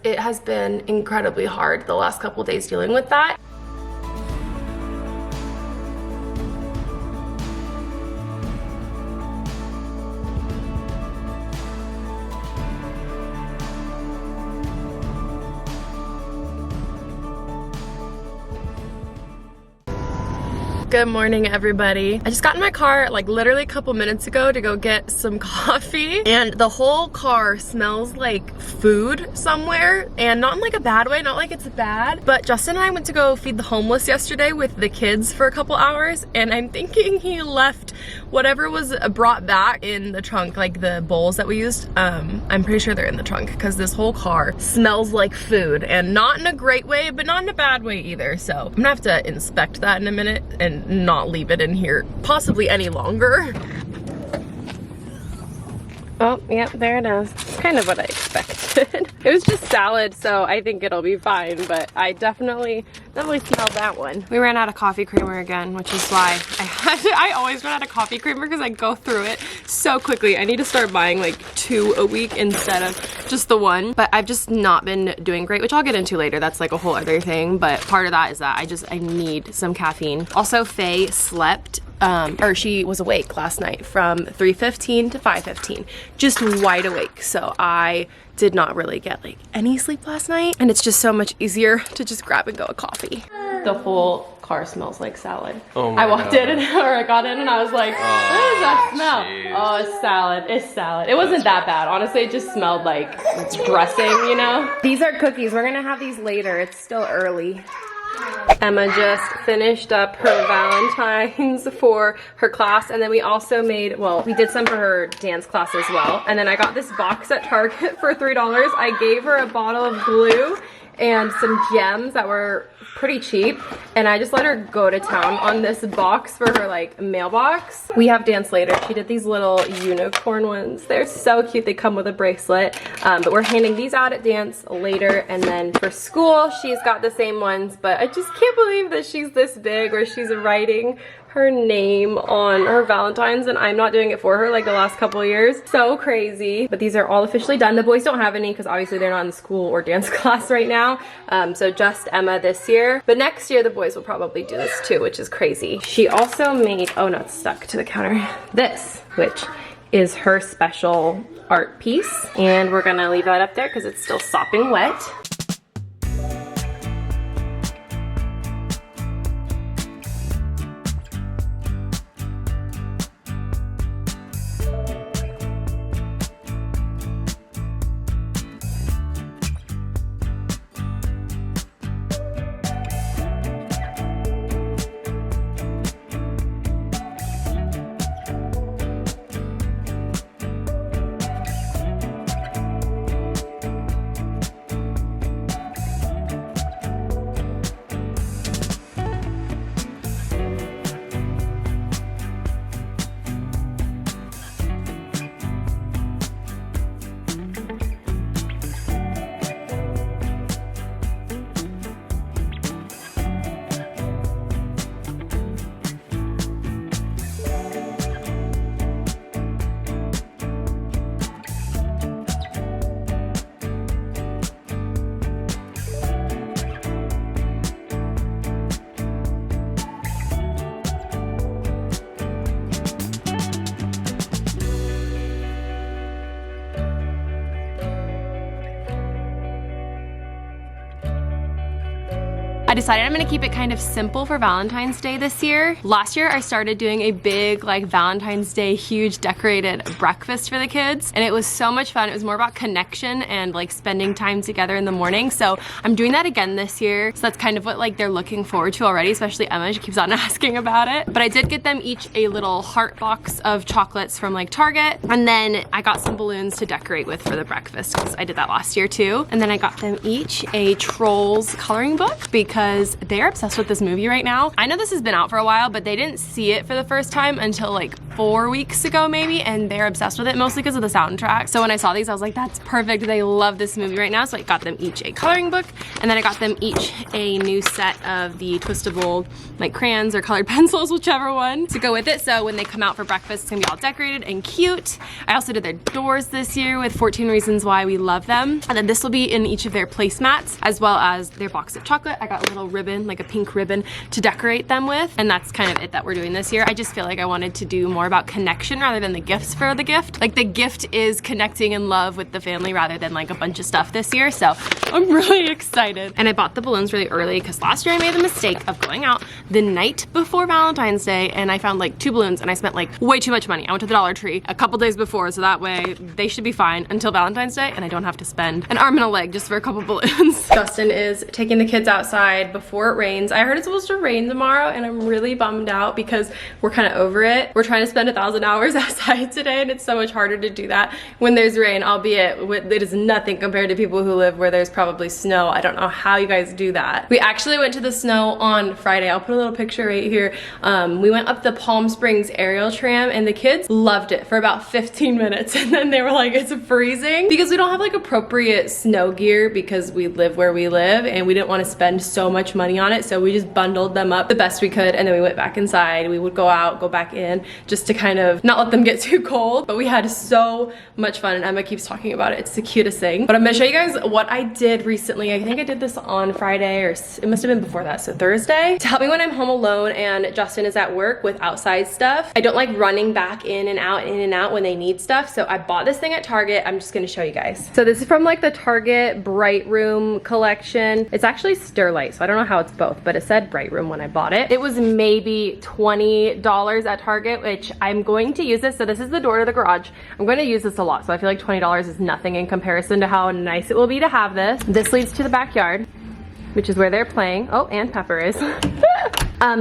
It has been incredibly hard the last couple days dealing with that. Good morning, everybody. I just got in my car like literally a couple minutes ago to go get some coffee, and the whole car smells like food somewhere, and not in like a bad way, not like it's bad, but Justin and I went to go feed the homeless yesterday with the kids for a couple hours, and I'm thinking he left whatever was brought back in the trunk, like the bowls that we used. I'm pretty sure they're in the trunk because this whole car smells like food, and not in a great way, but not in a bad way either. So I'm gonna have to inspect that in a minute and not leave it in here possibly any longer. Oh, yeah, there it is. It's kind of what I expected. It was just salad, so I think it'll be fine, but I definitely smelled that one. We ran out of coffee creamer again, which is why I always run out of coffee creamer because I go through it so quickly. I need to start buying like 2 a week instead of just the one, but I've just not been doing great, which I'll get into later. That's like a whole other thing, but part of that is that I need some caffeine. Also, Faye slept or she was awake last night from 3:15 to 5:15, just wide awake. So I did not really get like any sleep last night, and it's just so much easier to just grab and go a coffee. The whole car smells like salad. Oh my I walked God. In or I got in and I was like, what is that smell? Geez. Oh, it's salad. It's salad. It wasn't that bad. Honestly, it just smelled like dressing, you know? These are cookies. We're gonna have these later. It's still early. Emma just finished up her Valentines for her class, and then we also made, well, we did some for her dance class as well. And then I got this box at Target for $3. I gave her a bottle of glue and some gems that were pretty cheap, and I just let her go to town on this box for her like mailbox. We have dance later. She did these little unicorn ones. They're so cute. They come with a bracelet, but we're handing these out at dance later, and then for school she's got the same ones, but I just can't believe that she's this big where she's writing her name on her Valentines and I'm not doing it for her like the last couple of years. So crazy. But these are all officially done. The boys don't have any because obviously they're not in school or dance class right now. So just Emma this year. But next year the boys will probably do this too, which is crazy. She also made, oh no, it's stuck to the counter, this, which is her special art piece. And we're gonna leave that up there because it's still sopping wet. I decided I'm gonna keep it kind of simple for Valentine's Day this year. Last year I started doing a big like Valentine's Day huge decorated breakfast for the kids, and it was so much fun. It was more about connection and like spending time together in the morning. So I'm doing that again this year. So that's kind of what like they're looking forward to already, especially Emma. She keeps on asking about it. But I did get them each a little heart box of chocolates from like Target, and then I got some balloons to decorate with for the breakfast because I did that last year too. And then I got them each a Trolls coloring book because they're obsessed with this movie right now. I know this has been out for a while, but they didn't see it for the first time until like 4 weeks ago maybe, and they're obsessed with it, mostly because of the soundtrack. So when I saw these, I was like, that's perfect. They love this movie right now. So I got them each a coloring book, and then I got them each a new set of the twistable like crayons or colored pencils, whichever one, to go with it. So when they come out for breakfast, it's gonna be all decorated and cute. I also did their doors this year with 14 Reasons Why We Love Them. And then this will be in each of their placemats, as well as their box of chocolate. I got a little ribbon, like a pink ribbon, to decorate them with. And that's kind of it that we're doing this year. I just feel like I wanted to do more about connection rather than the gifts for the gift. Like the gift is connecting in love with the family rather than like a bunch of stuff this year. So I'm really excited. And I bought the balloons really early because last year I made the mistake of going out the night before Valentine's Day, and I found like 2 balloons and I spent like way too much money. I went to the Dollar Tree a couple days before, so that way they should be fine until Valentine's Day and I don't have to spend an arm and a leg just for a couple balloons. Justin is taking the kids outside before it rains. I heard it's supposed to rain tomorrow and I'm really bummed out because we're kind of over it. We're trying to spend 1,000 hours outside today, and it's so much harder to do that when there's rain, albeit it is nothing compared to people who live where there's probably snow. I don't know how you guys do that. We actually went to the snow on Friday. I'll put a little picture right here. We went up the Palm Springs aerial tram and the kids loved it for about 15 minutes, and then they were like, it's freezing, because we don't have like appropriate snow gear because we live where we live and we didn't want to spend so much money on it, so we just bundled them up the best we could, and then we went back inside. We would go out, go back in, just to kind of not let them get too cold. But we had so much fun, and Emma keeps talking about it. It's the cutest thing. But I'm gonna show you guys what I did recently. I think I did this on Friday, or it must have been before that, so Thursday, to help me when I'm home alone and Justin is at work with outside stuff. I don't like running back in and out when they need stuff, so I bought this thing at Target. I'm just gonna show you guys. So this is from like the Target Bright Room collection. It's actually Sterlight, so I don't know how it's both, but it said Bright Room when I bought it. It was maybe $20 at Target, which I'm going to use this. So this is the door to the garage. I'm going to use this a lot, so I feel like $20 is nothing in comparison to how nice it will be to have this. This leads to the backyard, which is where they're playing. Oh, and Pepper is.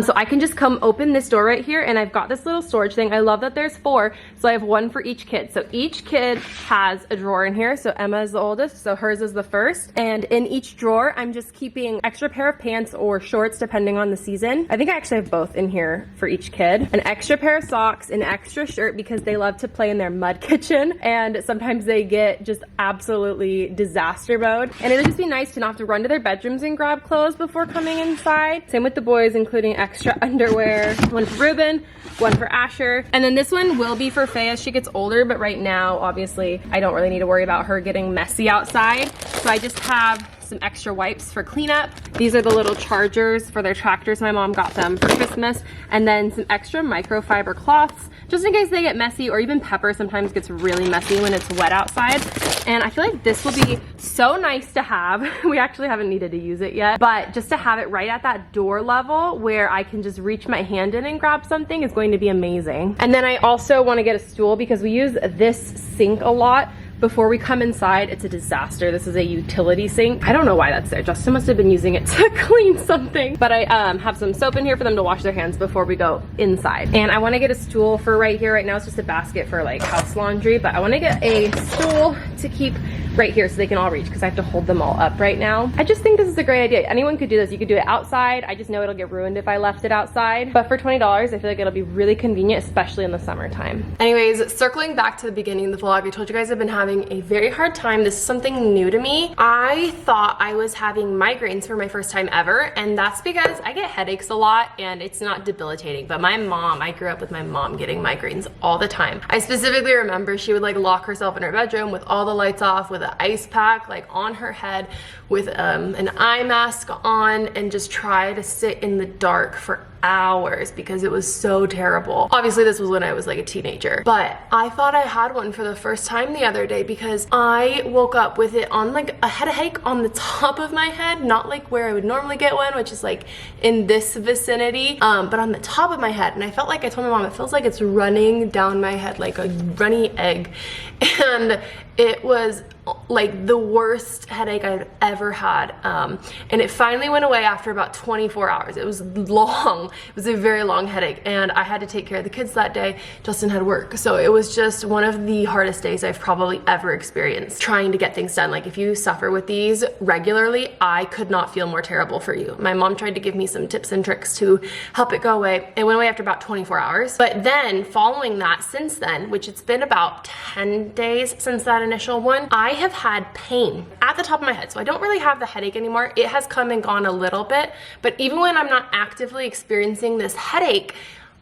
So I can just come open this door right here, and I've got this little storage thing. I love that there's 4, so I have 1 for each kid. So each kid has a drawer in here. So Emma is the oldest, so hers is the first. And in each drawer, I'm just keeping extra pair of pants or shorts depending on the season. I think I actually have both in here for each kid. An extra pair of socks, an extra shirt because they love to play in their mud kitchen, and sometimes they get just absolutely disaster mode. And it would just be nice to not have to run to their bedrooms and grab clothes before coming inside. Same with the boys, including extra underwear, 1 for Ruben, 1 for Asher. And then this one will be for Faye as she gets older, but right now, obviously, I don't really need to worry about her getting messy outside. So I just have some extra wipes for cleanup. These are the little chargers for their tractors. My mom got them for Christmas. And then some extra microfiber cloths, just in case they get messy, or even Pepper sometimes gets really messy when it's wet outside. And I feel like this will be so nice to have. We actually haven't needed to use it yet, but just to have it right at that door level where I can just reach my hand in and grab something is going to be amazing. And then I also want to get a stool because we use this sink a lot. Before we come inside, it's a disaster. This is a utility sink. I don't know why that's there. Justin must have been using it to clean something. But I have some soap in here for them to wash their hands before we go inside. And I want to get a stool for right here. Right now it's just a basket for like house laundry, but I want to get a stool to keep right here so they can all reach, because I have to hold them all up right now. I just think this is a great idea. Anyone could do this. You could do it outside. I just know it'll get ruined if I left it outside. But for $20, I feel like it'll be really convenient, especially in the summertime. Anyways, circling back to the beginning of the vlog, I told you guys I've been having a very hard time. This is something new to me. I thought I was having migraines for my first time ever, and that's because I get headaches a lot and it's not debilitating. But my mom, I grew up with my mom getting migraines all the time. I specifically remember she would like lock herself in her bedroom with all the lights off, with an ice pack like on her head, with an eye mask on, and just try to sit in the dark for hours because it was so terrible. Obviously this was when I was like a teenager, but I thought I had one for the first time the other day because I woke up with it on like a headache on the top of my head, not like where I would normally get one, which is like in this vicinity, but on the top of my head. And I felt like, I told my mom, it feels like it's running down my head like a runny egg. And it was like the worst headache I've ever had, and it finally went away after about 24 hours. It was long. It was a very long headache, and I had to take care of the kids that day. Justin had work, so it was just one of the hardest days I've probably ever experienced trying to get things done. Like, if you suffer with these regularly, I could not feel more terrible for you. My mom tried to give me some tips and tricks to help it go away. It went away after about 24 hours, but then following that, since then, which it's been about 10 days since that initial one, I have had pain at the top of my head. So I don't really have the headache anymore. It has come and gone a little bit, but even when I'm not actively experiencing this headache,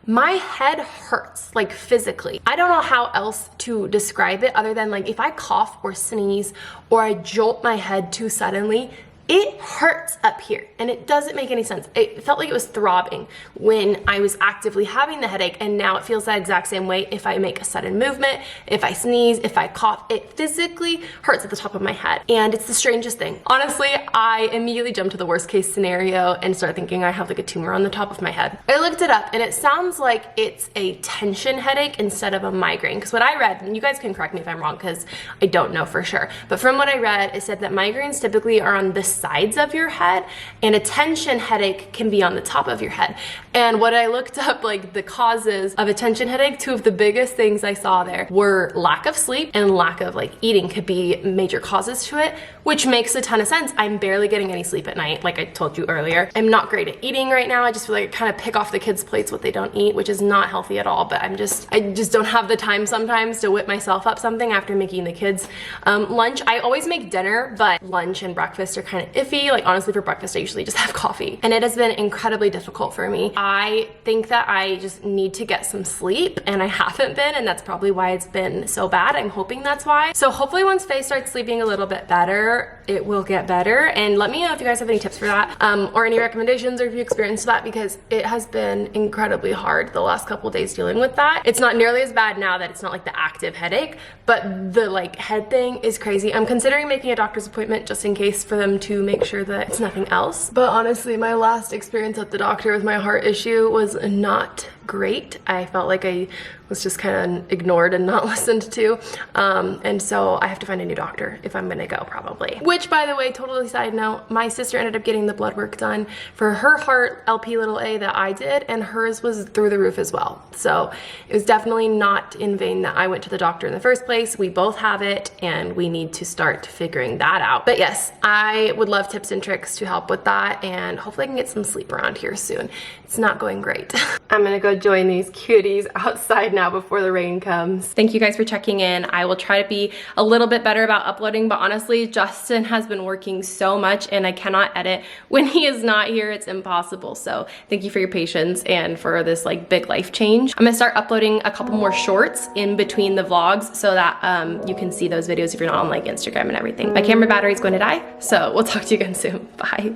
my head hurts, like physically. I don't know how else to describe it other than like if I cough or sneeze or I jolt my head too suddenly, it hurts up here, and it doesn't make any sense. It felt like it was throbbing when I was actively having the headache, and now it feels that exact same way if I make a sudden movement, if I sneeze, if I cough. It physically hurts at the top of my head, and it's the strangest thing. Honestly, I immediately jumped to the worst case scenario and started thinking I have like a tumor on the top of my head. I looked it up, and it sounds like it's a tension headache instead of a migraine, because what I read, and you guys can correct me if I'm wrong because I don't know for sure, but from what I read, it said that migraines typically are on the sides of your head, and a tension headache can be on the top of your head. And what I looked up, like the causes of a tension headache, two of the biggest things I saw there were lack of sleep and lack of like eating could be major causes to it, which makes a ton of sense. I'm barely getting any sleep at night, like I told you earlier. I'm not great at eating right now. I just feel like I kind of pick off the kids' plates what they don't eat, which is not healthy at all, but I just don't have the time sometimes to whip myself up something after making the kids lunch. I always make dinner, but lunch and breakfast are kind of iffy. Like honestly, for breakfast, I usually just have coffee, and it has been incredibly difficult for me. I think that I just need to get some sleep, and I haven't been, and that's probably why it's been so bad. I'm hoping that's why. So hopefully once Faye starts sleeping a little bit better, it will get better. And let me know if you guys have any tips for that, or any recommendations, or if you experienced that, because it has been incredibly hard the last couple days dealing with that. It's not nearly as bad now that it's not like the active headache, but the like head thing is crazy. I'm considering making a doctor's appointment just in case for them to make sure that it's nothing else. But honestly, my last experience at the doctor with my heart issue was not great. I felt like I was just kind of ignored and not listened to, and so I have to find a new doctor if I'm gonna go, probably. Which, by the way, totally side note, my sister ended up getting the blood work done for her heart LP(a) that I did, and hers was through the roof as well. So it was definitely not in vain that I went to the doctor in the first place. We both have it, and we need to start figuring that out. But yes, I would love tips and tricks to help with that, and hopefully I can get some sleep around here soon. It's not going great. I'm gonna go join these cuties outside now before the rain comes. Thank you guys for checking in. I will try to be a little bit better about uploading, but honestly, Justin has been working so much, and I cannot edit when he is not here. It's impossible. So thank you for your patience and for this like big life change. I'm gonna start uploading a couple more shorts in between the vlogs so that you can see those videos if you're not on like Instagram and everything. My camera battery is going to die, so we'll talk to you again soon. Bye.